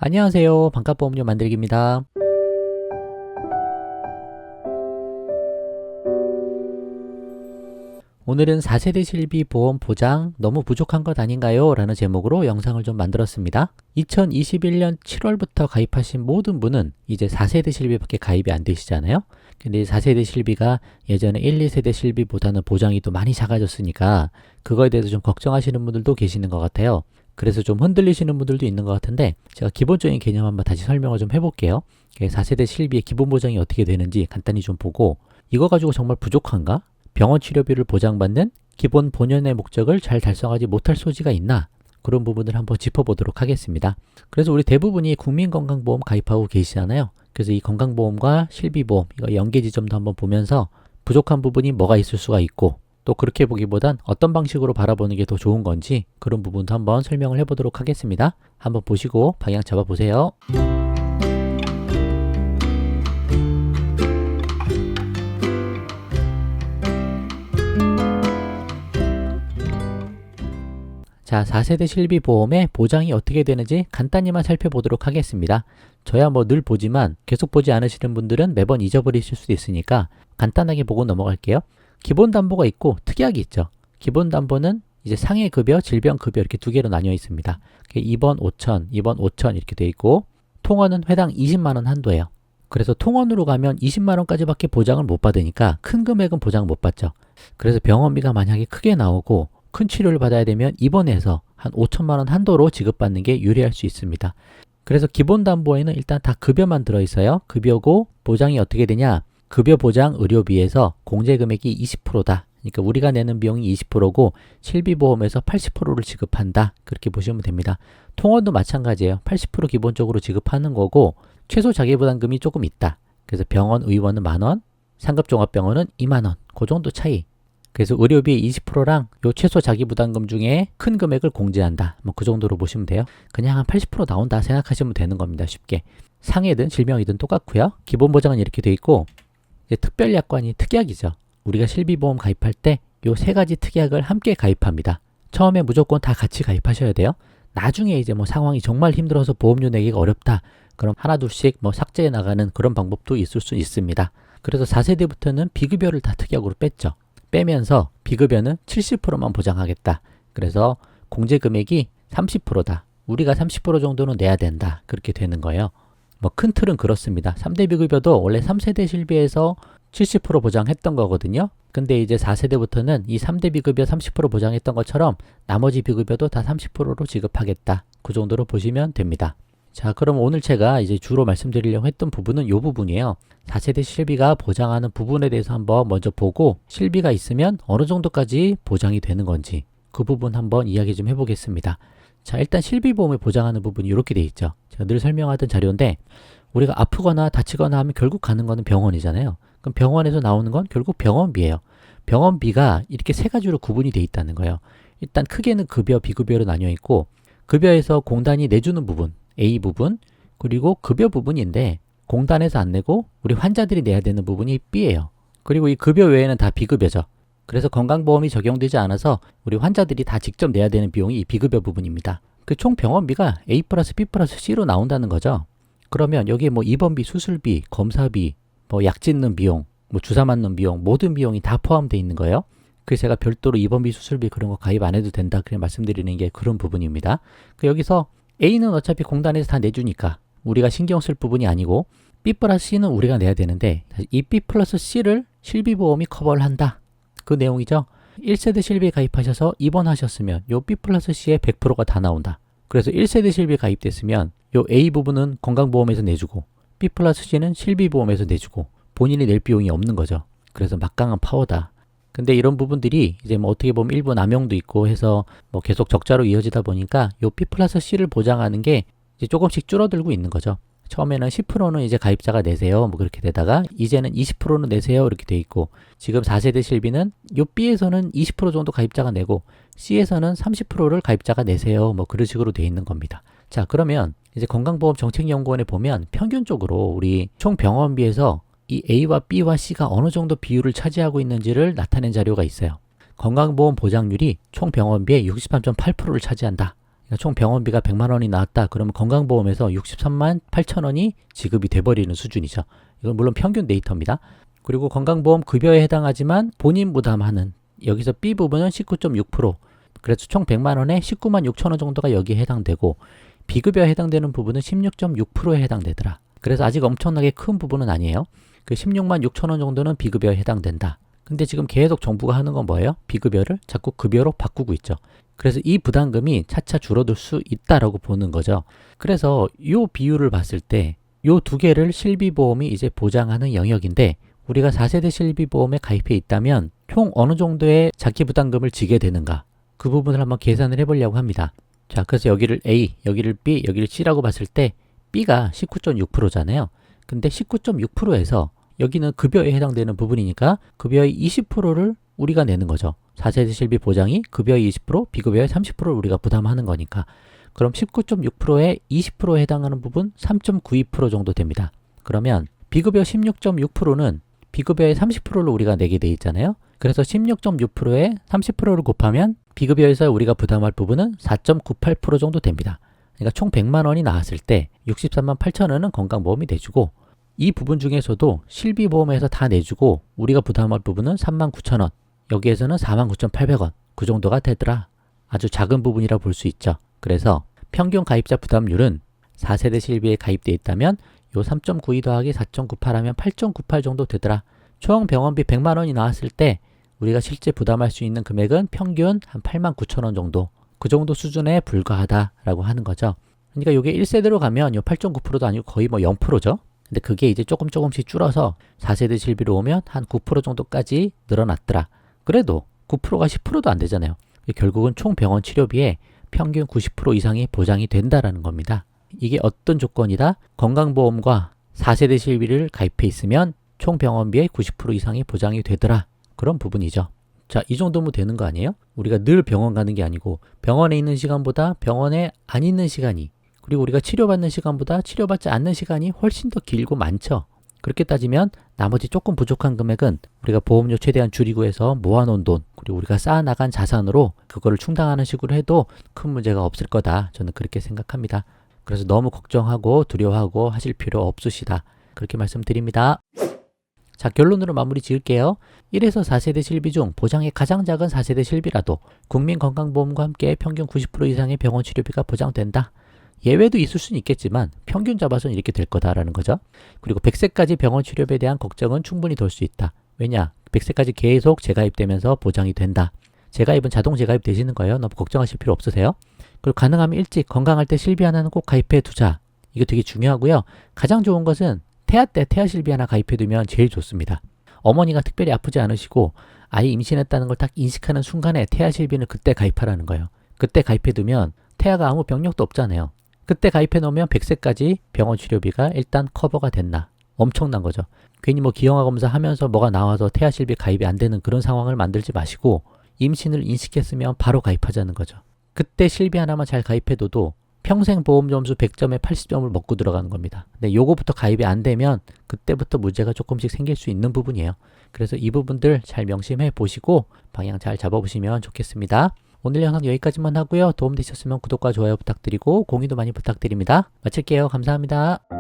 안녕하세요. 반값보험료 만들기입니다. 오늘은 4세대 실비 보험 보장 너무 부족한 것 아닌가요? 라는 제목으로 영상을 좀 만들었습니다. 2021년 7월부터 가입하신 모든 분은 이제 4세대 실비밖에 가입이 안 되시잖아요. 근데 4세대 실비가 예전에 1, 2세대 실비보다는 보장이 또 많이 작아졌으니까 그거에 대해서 좀 걱정하시는 분들도 계시는 것 같아요. 그래서 좀 흔들리시는 분들도 있는 것 같은데 제가 기본적인 개념 한번 다시 설명을 좀 해볼게요. 4세대 실비의 기본 보장이 어떻게 되는지 간단히 좀 보고 이거 가지고 정말 부족한가? 병원 치료비를 보장받는 기본 본연의 목적을 잘 달성하지 못할 소지가 있나? 그런 부분을 한번 짚어보도록 하겠습니다. 그래서 우리 대부분이 국민건강보험 가입하고 계시잖아요. 그래서 이 건강보험과 실비보험, 이거 연계 지점도 한번 보면서 부족한 부분이 뭐가 있을 수가 있고 또 그렇게 보기보단 어떤 방식으로 바라보는 게 더 좋은 건지 그런 부분도 한번 설명을 해보도록 하겠습니다. 한번 보시고 방향 잡아보세요. 자, 4세대 실비보험의 보장이 어떻게 되는지 간단히만 살펴보도록 하겠습니다. 저야 뭐 늘 보지만 계속 보지 않으시는 분들은 매번 잊어버리실 수도 있으니까 간단하게 보고 넘어갈게요. 기본 담보가 있고 특약이 있죠. 기본 담보는 이제 상해 급여, 질병 급여 이렇게 두 개로 나뉘어 있습니다. 2번 5천, 2번 5천 이렇게 돼 있고 통원은 회당 20만 원 한도예요. 그래서 통원으로 가면 20만 원까지밖에 보장을 못 받으니까 큰 금액은 보장 못 받죠. 그래서 병원비가 만약에 크게 나오고 큰 치료를 받아야 되면 입원해서 한 5천만 원 한도로 지급받는 게 유리할 수 있습니다. 그래서 기본 담보에는 일단 다 급여만 들어있어요. 급여고 보장이 어떻게 되냐? 급여 보장 의료비에서 공제 금액이 20%다. 그러니까 우리가 내는 비용이 20%고 실비보험에서 80%를 지급한다. 그렇게 보시면 됩니다. 통원도 마찬가지예요. 80% 기본적으로 지급하는 거고 최소 자기부담금이 조금 있다. 그래서 병원 의원은 만원, 상급종합병원은 2만원. 그 정도 차이. 그래서 의료비의 20%랑 요 최소 자기부담금 중에 큰 금액을 공제한다. 뭐 그 정도로 보시면 돼요. 그냥 한 80% 나온다 생각하시면 되는 겁니다. 쉽게. 상해든 질병이든 똑같고요. 기본 보장은 이렇게 돼 있고 이제 특별약관이 특약이죠. 우리가 실비보험 가입할 때 요 세 가지 특약을 함께 가입합니다. 처음에 무조건 다 같이 가입하셔야 돼요. 나중에 이제 뭐 상황이 정말 힘들어서 보험료 내기가 어렵다. 그럼 하나 둘씩 뭐 삭제해 나가는 그런 방법도 있을 수 있습니다. 그래서 4세대부터는 비급여를 다 특약으로 뺐죠. 빼면서 비급여는 70%만 보장하겠다. 그래서 공제 금액이 30%다. 우리가 30% 정도는 내야 된다. 그렇게 되는 거예요. 뭐 큰 틀은 그렇습니다. 3대 비급여도 원래 3세대 실비에서 70% 보장했던 거거든요. 근데 이제 4세대부터는 이 3대 비급여 30% 보장했던 것처럼 나머지 비급여도 다 30%로 지급하겠다. 그 정도로 보시면 됩니다. 자, 그럼 오늘 제가 이제 주로 말씀드리려고 했던 부분은 이 부분이에요. 4세대 실비가 보장하는 부분에 대해서 한번 먼저 보고 실비가 있으면 어느 정도까지 보장이 되는 건지 그 부분 한번 이야기 좀 해보겠습니다. 자, 일단 실비보험을 보장하는 부분이 이렇게 돼 있죠. 제가 늘 설명하던 자료인데 우리가 아프거나 다치거나 하면 결국 가는 거는 병원이잖아요. 그럼 병원에서 나오는 건 결국 병원비예요. 병원비가 이렇게 세 가지로 구분이 돼 있다는 거예요. 일단 크게는 급여, 비급여로 나뉘어 있고 급여에서 공단이 내주는 부분 A 부분, 그리고 급여 부분인데 공단에서 안 내고 우리 환자들이 내야 되는 부분이 B예요. 그리고 이 급여 외에는 다 비급여죠. 그래서 건강보험이 적용되지 않아서 우리 환자들이 다 직접 내야 되는 비용이 이 비급여 부분입니다. 그 총 병원비가 A 플러스 B 플러스 C로 나온다는 거죠. 그러면 여기에 뭐 입원비, 수술비, 검사비, 뭐 약 짓는 비용, 뭐 주사 맞는 비용, 모든 비용이 다 포함되어 있는 거예요. 그래서 제가 별도로 입원비, 수술비 그런 거 가입 안 해도 된다. 그냥 말씀드리는 게 그런 부분입니다. 여기서 A는 어차피 공단에서 다 내주니까 우리가 신경 쓸 부분이 아니고 B 플러스 C는 우리가 내야 되는데 이 B 플러스 C를 실비보험이 커버를 한다. 그 내용이죠. 1세대 실비 가입하셔서 입원하셨으면 요 B 플러스 C의 100%가 다 나온다. 그래서 1세대 실비 가입됐으면 요 A 부분은 건강보험에서 내주고 B 플러스 C는 실비보험에서 내주고 본인이 낼 비용이 없는 거죠. 그래서 막강한 파워다. 근데 이런 부분들이 이제 뭐 어떻게 보면 일부 남용도 있고 해서 뭐 계속 적자로 이어지다 보니까 요 B 플러스 C를 보장하는 게 이제 조금씩 줄어들고 있는 거죠. 처음에는 10%는 이제 가입자가 내세요. 뭐 그렇게 되다가 이제는 20%는 내세요. 이렇게 돼 있고 지금 4세대 실비는 요 B에서는 20% 정도 가입자가 내고 C에서는 30%를 가입자가 내세요. 뭐 그런 식으로 돼 있는 겁니다. 자, 그러면 이제 건강보험정책연구원에 보면 평균적으로 우리 총 병원비에서 이 A와 B와 C가 어느 정도 비율을 차지하고 있는지를 나타낸 자료가 있어요. 건강보험 보장률이 총 병원비의 63.8%를 차지한다. 그러니까 총 병원비가 100만 원이 나왔다. 그러면 건강보험에서 63만 8천 원이 지급이 돼버리는 수준이죠. 이건 물론 평균 데이터입니다. 그리고 건강보험 급여에 해당하지만 본인 부담하는 여기서 B 부분은 19.6%, 그래서 총 100만 원에 19만 6천 원 정도가 여기에 해당되고 비급여에 해당되는 부분은 16.6%에 해당되더라. 그래서 아직 엄청나게 큰 부분은 아니에요. 그 16만 6천 원 정도는 비급여에 해당된다. 근데 지금 계속 정부가 하는 건 뭐예요? 비급여를 자꾸 급여로 바꾸고 있죠. 그래서 이 부담금이 차차 줄어들 수 있다라고 보는 거죠. 그래서 이 비율을 봤을 때 이 두 개를 실비보험이 이제 보장하는 영역인데 우리가 4세대 실비보험에 가입해 있다면 총 어느 정도의 자기부담금을 지게 되는가? 그 부분을 한번 계산을 해보려고 합니다. 자, 그래서 여기를 A, 여기를 B, 여기를 C라고 봤을 때 B가 19.6%잖아요. 근데 19.6%에서 여기는 급여에 해당되는 부분이니까 급여의 20%를 우리가 내는 거죠. 4세대 실비 보장이 급여의 20%, 비급여의 30%를 우리가 부담하는 거니까. 그럼 19.6%에 20%에 해당하는 부분 3.92% 정도 됩니다. 그러면 비급여 16.6%는 비급여의 30%를 우리가 내게 돼 있잖아요. 그래서 16.6%에 30%를 곱하면 비급여에서 우리가 부담할 부분은 4.98% 정도 됩니다. 그러니까 총 100만 원이 나왔을 때 63만 8천 원은 건강보험이 내주고 이 부분 중에서도 실비보험에서 다 내주고 우리가 부담할 부분은 3만 9천 원, 여기에서는 4만 9,800원 그 정도가 되더라. 아주 작은 부분이라 볼 수 있죠. 그래서 평균 가입자 부담률은 4세대 실비에 가입되어 있다면 요 3.92 더하기 4.98 하면 8.98 정도 되더라. 총 병원비 100만 원이 나왔을 때 우리가 실제 부담할 수 있는 금액은 평균 한 8만 9천 원 정도, 그 정도 수준에 불과하다라고 하는 거죠. 그러니까 이게 1세대로 가면 요 8.9%도 아니고 거의 뭐 0%죠. 근데 그게 이제 조금씩 줄어서 4세대 실비로 오면 한 9% 정도까지 늘어났더라. 그래도 9%가 10%도 안 되잖아요. 결국은 총 병원 치료비의 평균 90% 이상이 보장이 된다라는 겁니다. 이게 어떤 조건이다? 건강보험과 4세대 실비를 가입해 있으면 총 병원비의 90% 이상이 보장이 되더라. 그런 부분이죠. 자, 이 정도면 되는 거 아니에요? 우리가 늘 병원 가는 게 아니고 병원에 있는 시간보다 병원에 안 있는 시간이, 그리고 우리가 치료받는 시간보다 치료받지 않는 시간이 훨씬 더 길고 많죠. 그렇게 따지면 나머지 조금 부족한 금액은 우리가 보험료 최대한 줄이고 해서 모아놓은 돈, 그리고 우리가 쌓아나간 자산으로 그거를 충당하는 식으로 해도 큰 문제가 없을 거다. 저는 그렇게 생각합니다. 그래서 너무 걱정하고 두려워하고 하실 필요 없으시다. 그렇게 말씀드립니다. 자, 결론으로 마무리 지을게요. 1에서 4세대 실비 중 보장이 가장 작은 4세대 실비라도 국민건강보험과 함께 평균 90% 이상의 병원 치료비가 보장된다. 예외도 있을 수는 있겠지만 평균 잡아서는 이렇게 될 거다라는 거죠. 그리고 100세까지 병원 치료비에 대한 걱정은 충분히 덜 수 있다. 왜냐? 100세까지 계속 재가입되면서 보장이 된다. 재가입은 자동 재가입 되시는 거예요. 너무 걱정하실 필요 없으세요. 그리고 가능하면 일찍 건강할 때 실비 하나는 꼭 가입해 두자. 이거 되게 중요하고요. 가장 좋은 것은 태아 때 태아 실비 하나 가입해 두면 제일 좋습니다. 어머니가 특별히 아프지 않으시고 아이 임신했다는 걸 딱 인식하는 순간에 태아 실비는 그때 가입하라는 거예요. 그때 가입해 두면 태아가 아무 병력도 없잖아요. 그때 가입해 놓으면 100세까지 병원 치료비가 일단 커버가 됐나. 엄청난 거죠. 괜히 뭐 기형아 검사 하면서 뭐가 나와서 태아 실비 가입이 안 되는 그런 상황을 만들지 마시고 임신을 인식했으면 바로 가입하자는 거죠. 그때 실비 하나만 잘 가입해둬도 평생 보험 점수 100점에 80점을 먹고 들어가는 겁니다. 근데 요거부터 가입이 안 되면 그때부터 문제가 조금씩 생길 수 있는 부분이에요. 그래서 이 부분들 잘 명심해 보시고 방향 잘 잡아보시면 좋겠습니다. 오늘 영상 여기까지만 하고요. 도움되셨으면 구독과 좋아요 부탁드리고 공유도 많이 부탁드립니다. 마칠게요. 감사합니다.